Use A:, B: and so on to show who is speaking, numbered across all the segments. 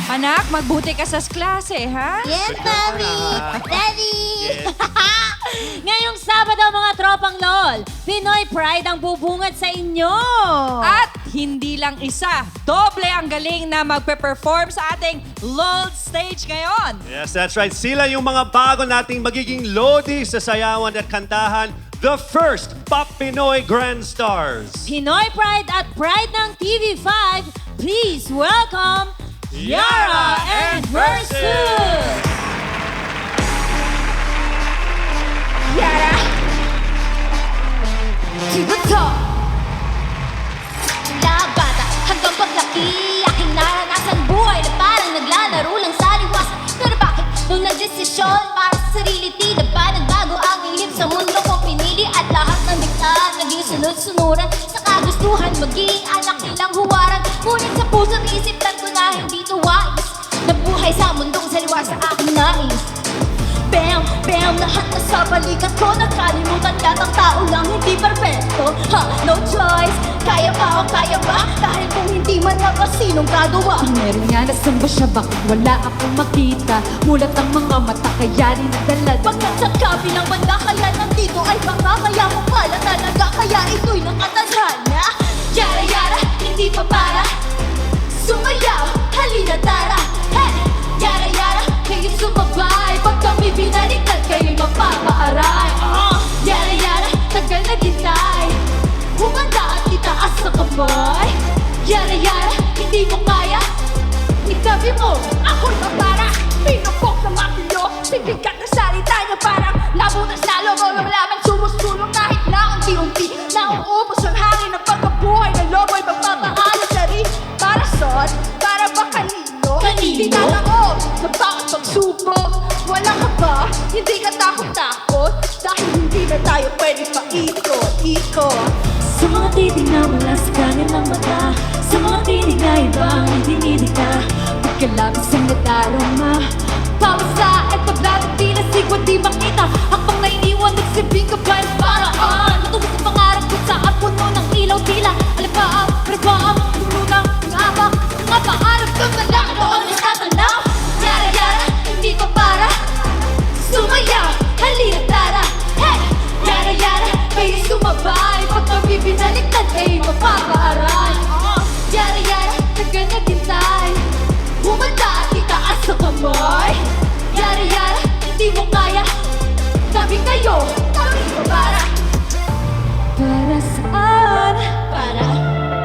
A: Anak, magbuti ka sa klase, ha?
B: Yes, Mami! Daddy!
C: Ngayong Sabado mga tropang LOL, Pinoy Pride ang bubungad sa inyo!
A: At hindi lang isa, doble ang galing na magpe-perform sa ating LOL stage ngayon.
D: Yes, that's right. Sila yung mga bago nating magiging Lodi sa sayawan at kantahan, the first Pop Pinoy Grand Stars.
C: Pinoy Pride at Pride ng TV5, please welcome Yara and Versus!
B: Yara! Sibuto! Mula bata hanggang paglaki, aking naranasan buhay na parang naglalaro lang sa liwasan. Pero bakit nung nagdesisyon para sa sarili, tila ba nagbago ang ihip sa mundo kong pinili at lahat ng diktahan naging sunod-sunuran sa kagustuhan maging anak nilang huwaran. Ngunit sa puso't isipan ko na hindi to wise na buhay sa mundong saliwa sa aking nais. Bam, bam, lahat na sa balikat ko nakalimutan lahat ang tao lang hindi perfecto. Ha, no choice, kaya ba o kaya ba? Dahil kung hindi man ako, sinong gagawa?
E: Meron nga nasan ba siya? Bakit wala akong makita? Mulat ang mga mata kaya rin nadala.
B: Pagkat sa kabilang banda kaya nandito ay baka kaya ko pala talaga. Kaya ito'y nakatadhana. Yara, yara, hindi pa para sumayaw, halina tara. Hey, yara, yara, kayo sumabay. Pag kami binaliktad, kayo'y mapapaaray. Yara, yara, tagal na gintay. Humanda at itaas sa kamay. Yara, yara, hindi mo kaya. Itabi mo, ako'y mapara. Pinupok sa makilo, sipikat na salita niya parang nabutas na logo ng laman. Sumusulong kahit na unti-unti. Nauubos ang hangin ng pagkabuhay ng lobo'y magpapahala sa rin. Para saan? Para ba kanino?
C: Kanino?
B: Tinatako sa bawat pagsubok. Wala ka ba? Hindi ka takot-takot? Dahil hindi na tayo pwede paikot-ikot.
E: Sa mga titig na wala sa kanilang mata, sa mga tinig na ibang idinidika, pagkalapit sa nadarama,
B: Pausa at paglagot di nasigwa di makita. Hakbang na iniwan nagsibing ka ba ng paraan? Matungkol sa pangarap ko sa puno ng ilaw tila. Alam ba ang preswaan? Puno ng ngabak. Mga paarap kang malaki noon natatanaw. Yara yara, hindi pa para sumayaw, halina tara. Hey! Yara yara, kayo sumabay. Pag kami binaliktad kayo mapapaaray. Yara yara, tagal na gintay. Humanda at itaas sa kamay. Yara yara, hindi mo kaya. Sabi kayo, kami pa para.
E: para saan?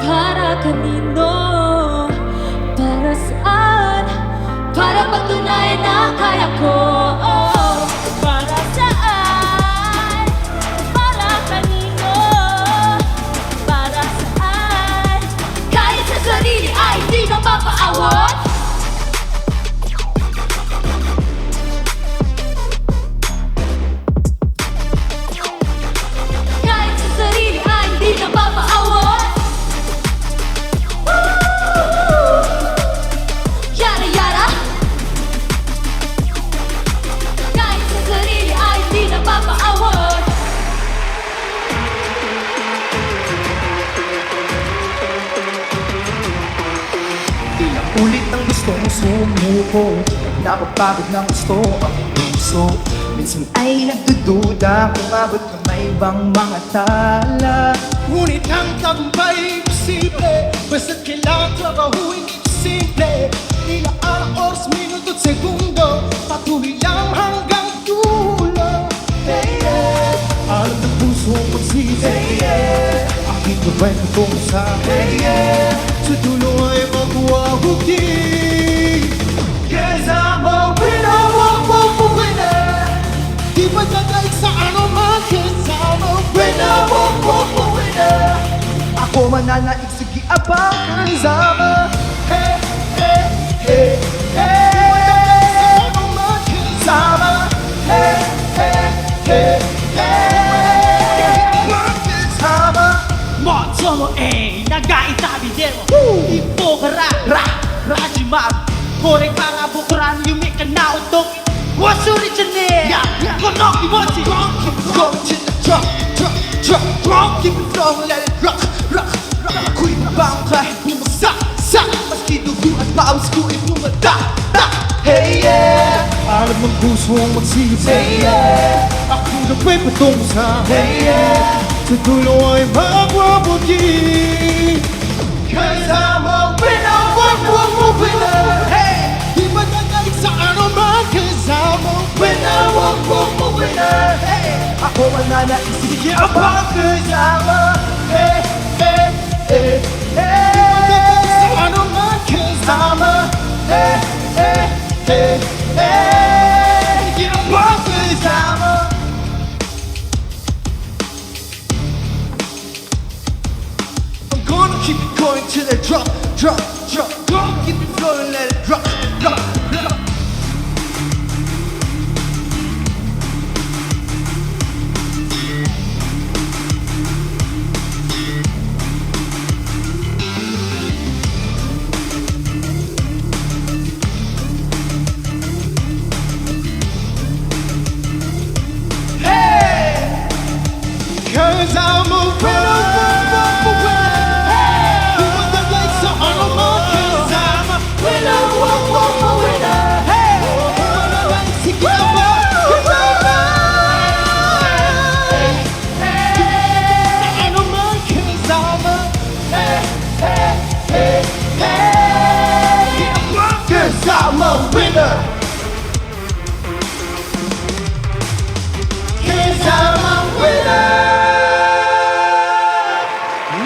B: Para
E: kanino? Para saan?
B: Para patunayan na kaya ko. Para saan? Para kanino? Para saan? Kaya sa sarili ay di na mapaawat. Kahit sa sarili ay di na mapaawat. Yara yara. Kahit sa sarili ay di na mapaawat.
F: Ilang ulit ang gustong sumuko, napapagod ng gusto ang puso. Minsan ay nagdududa kung abot ka may ibang mga tala. Ngunit ang tagumpay imposible, basta't kailangan trabahuin simple. Ilang oras, minuto, segundo, patuloy lang hanggang dulo. Hey, yeah. Alam ng puso pagsisig, hey, yeah. Aking gawin kung sa hey, yeah. Sa dulo ay magwahugi. Yes, I'm a winner, a winner. Di ba tagay sa ano man? Yes, I'm a winner, a winner. Ako mananaig, sige abang ang sama. Hey, hey, hey, hey. Di ba tagay sa ano man? Yes, sama. Hey, hey, hey, hey. Sama.
G: Motomo A 長い旅でも一方から始まるこれから僕らの夢叶う時忘れちゃねえこの気持ち
F: Go to the drop, drop, drop, drop. Keep it flowing, let it rock, rock, rock. Ako'y mabang kahit bumagsak Sa maski dugo at pawis ko ay pumatak-tak. Hey yeah, alam ng puso ang magsisip. Hey yeah, ako na pa'y patungo sa hey yeah, sa dulo ay magwabuti. Cause I'm a winner, winner. Hey, di ba nagaling sa ano man? Cause I'm a winner, winner. Hey, ako ang nanaisip niya about. Cause I'm a hey, hey, hey, hey. Di ba nagaling sa ano man? Cause I'm a hey, hey, hey, hey. Yeah, about. Cause I'm a gonna keep it going till it drop, drop, drop. Gonna keep it flowing, let it drop, drop, drop. Hey! 'Cause I'm a winner. I'm a winner. Cause I'm a winner.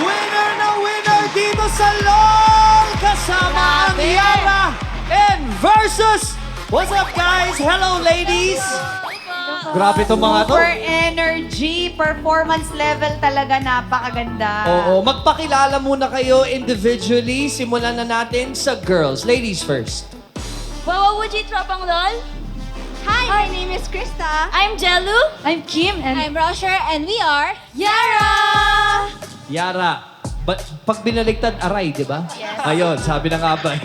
D: Winner na winner dito sa LOL! Kasama ang Yara and Versus! What's up guys? Hello ladies! Grabe itong mga to.
A: Super energy, performance level talaga napakaganda.
H: Oo, magpakilala muna kayo individually. Simulan na natin sa girls. Ladies first.
B: Wawawuji Tropang LOL. Hi, my name is Krista. I'm Jellu. I'm Kim. And I'm Rosher. And we are Yara!
H: Yara. Pag binaligtad, aray, di ba?
B: Yes.
H: Ayun, sabi na nga ba?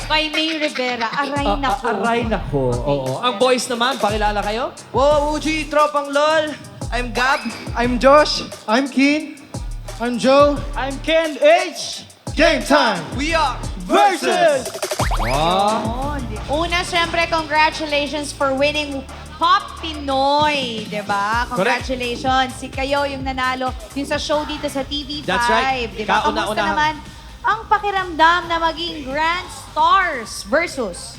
A: Kay May Rivera, aray na po.
H: Aray na ko. Oo. Ang boys naman, pakilala kayo?
G: Wow, Uji, Tropang LOL. I'm Gab.
F: I'm Josh. I'm Keen. I'm Joe.
G: I'm Ken H.
F: Game time.
G: We are
F: Versus.
A: Una, syempre, congratulations for winning Pop Pinoy, di ba? Congratulations. Si kayo yung nanalo yung sa show dito sa TV5.
H: That's right.
A: Di ba? Kamusta
H: Kauna-unahan.
A: naman ang pakiramdam na maging Grand Stars versus?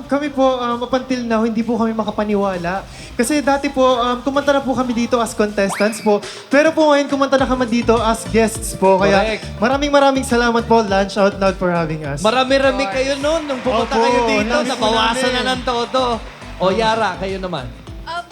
F: Kami po, up until now, hindi po kami makapaniwala. Kasi dati po, kumanta na po kami dito as contestants po. Pero po ngayon, kumanta na kami dito as guests po. Kaya
H: Correct.
F: maraming salamat po, Lunch Out Loud, for having us.
H: Marami-rami kayo noon nung pumunta
F: Opo,
H: kayo dito.
F: namiss po
H: Nabawasan
F: namin.
H: na ng todo. O Yara, kayo naman.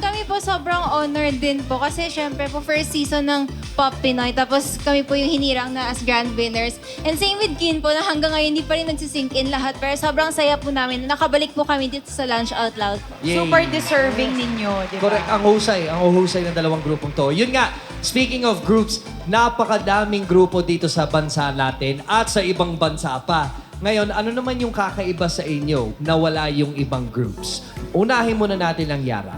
I: Kami po sobrang honored din po kasi syempre po first season ng Pop Pinoy tapos kami po yung hinirang na as grand winners. And same with Kin po na hanggang ngayon hindi pa rin nagsisink in lahat pero sobrang saya po namin na nakabalik po kami dito sa Lunch Out Loud.
H: Yay.
A: Super deserving ninyo, di ba?
H: Correct, ang husay ng dalawang grupong to. Yun nga, speaking of groups, napakadaming grupo dito sa bansa natin at sa ibang bansa pa. Ngayon, ano naman yung kakaiba sa inyo na wala yung ibang groups? Unahin muna natin ang Yara.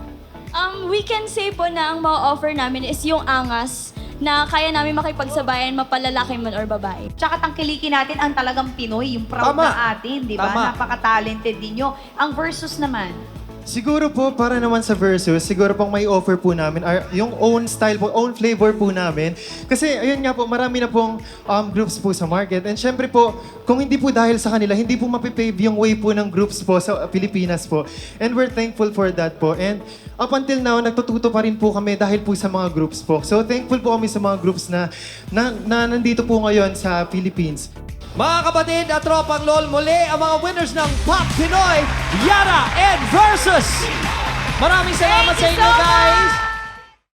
B: We can say po na ang ma-offer namin is yung angas na kaya namin makipagsabayan mapalalaki man or babae.
A: Tsaka tangkilikin natin ang talagang Pinoy, yung proud
H: Tama.
A: na atin, di ba?
H: Tama.
A: Napaka-talented din nyo. Ang versus naman,
F: Siguro po, para naman sa Versus, siguro pong may offer po namin, yung own style po, own flavor po namin. Kasi ayun nga po, marami na pong groups po sa market. And syempre po, kung hindi po dahil sa kanila, hindi po mapipave yung way po ng groups po sa Pilipinas po. And we're thankful for that po. And up until now, nagtututo pa rin po kami dahil po sa mga groups po. So thankful po kami sa mga groups na nandito po ngayon sa Philippines.
H: Mga kapatid at tropang LOL, muli ang mga winners ng Pop Pinoy, Yara and Versus. Maraming salamat sa inyo, guys.